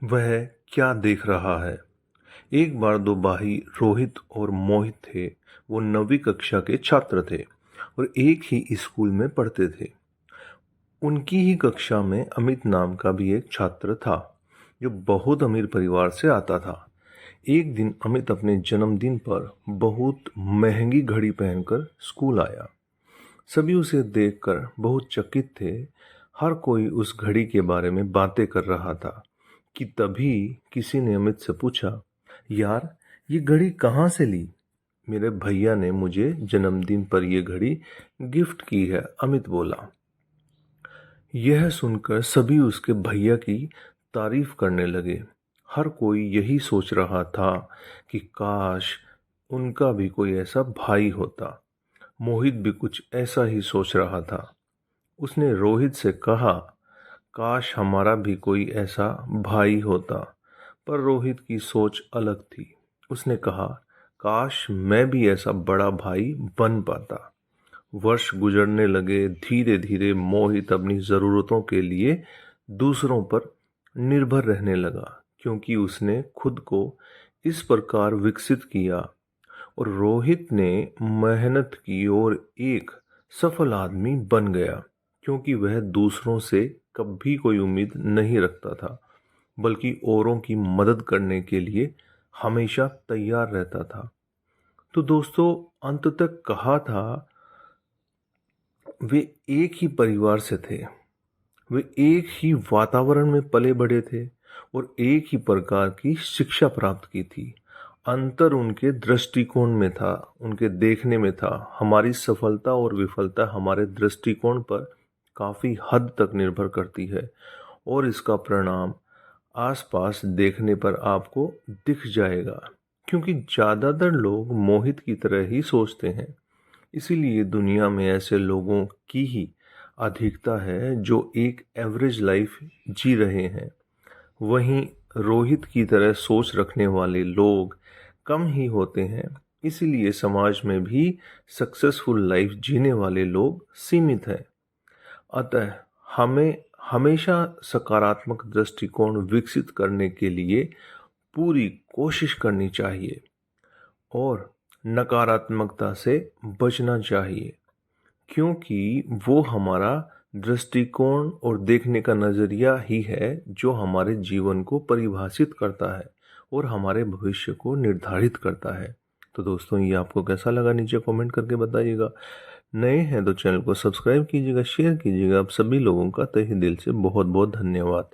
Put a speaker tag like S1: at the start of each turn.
S1: वह क्या देख रहा है। एक बार दो भाई रोहित और मोहित थे। वो 9वीं कक्षा के छात्र थे और एक ही स्कूल में पढ़ते थे। उनकी ही कक्षा में अमित नाम का भी एक छात्र था जो बहुत अमीर परिवार से आता था। एक दिन अमित अपने जन्मदिन पर बहुत महंगी घड़ी पहनकर स्कूल आया। सभी उसे देखकर बहुत चकित थे। हर कोई उस घड़ी के बारे में बातें कर रहा था कि तभी किसी ने अमित से पूछा, यार, ये घड़ी कहाँ से ली? मेरे भैया ने मुझे जन्मदिन पर यह घड़ी गिफ्ट की है, अमित बोला। यह सुनकर सभी उसके भैया की तारीफ करने लगे। हर कोई यही सोच रहा था कि काश उनका भी कोई ऐसा भाई होता। मोहित भी कुछ ऐसा ही सोच रहा था। उसने रोहित से कहा, काश हमारा भी कोई ऐसा भाई होता। पर रोहित की सोच अलग थी। उसने कहा, काश मैं भी ऐसा बड़ा भाई बन पाता। वर्ष गुजरने लगे। धीरे धीरे मोहित अपनी ज़रूरतों के लिए दूसरों पर निर्भर रहने लगा, क्योंकि उसने खुद को इस प्रकार विकसित किया। और रोहित ने मेहनत की और एक सफल आदमी बन गया, क्योंकि वह दूसरों से कभी कोई उम्मीद नहीं रखता था, बल्कि औरों की मदद करने के लिए हमेशा तैयार रहता था। तो दोस्तों, अंत तक कहा था, वे एक ही परिवार से थे, वे एक ही वातावरण में पले बढ़े थे और एक ही प्रकार की शिक्षा प्राप्त की थी। अंतर उनके दृष्टिकोण में था, उनके देखने में था। हमारी सफलता और विफलता हमारे दृष्टिकोण पर काफ़ी हद तक निर्भर करती है और इसका परिणाम आसपास देखने पर आपको दिख जाएगा, क्योंकि ज़्यादातर लोग मोहित की तरह ही सोचते हैं। इसीलिए दुनिया में ऐसे लोगों की ही अधिकता है जो एक एवरेज लाइफ जी रहे हैं। वहीं रोहित की तरह सोच रखने वाले लोग कम ही होते हैं। इसीलिए समाज में भी सक्सेसफुल लाइफ जीने वाले लोग सीमित हैं। अतः हमें हमेशा सकारात्मक दृष्टिकोण विकसित करने के लिए पूरी कोशिश करनी चाहिए और नकारात्मकता से बचना चाहिए, क्योंकि वो हमारा दृष्टिकोण और देखने का नज़रिया ही है जो हमारे जीवन को परिभाषित करता है और हमारे भविष्य को निर्धारित करता है। तो दोस्तों, ये आपको कैसा लगा नीचे कमेंट करके बताइएगा। नए हैं तो चैनल को सब्सक्राइब कीजिएगा, शेयर कीजिएगा। आप सभी लोगों का तहे दिल से बहुत बहुत धन्यवाद।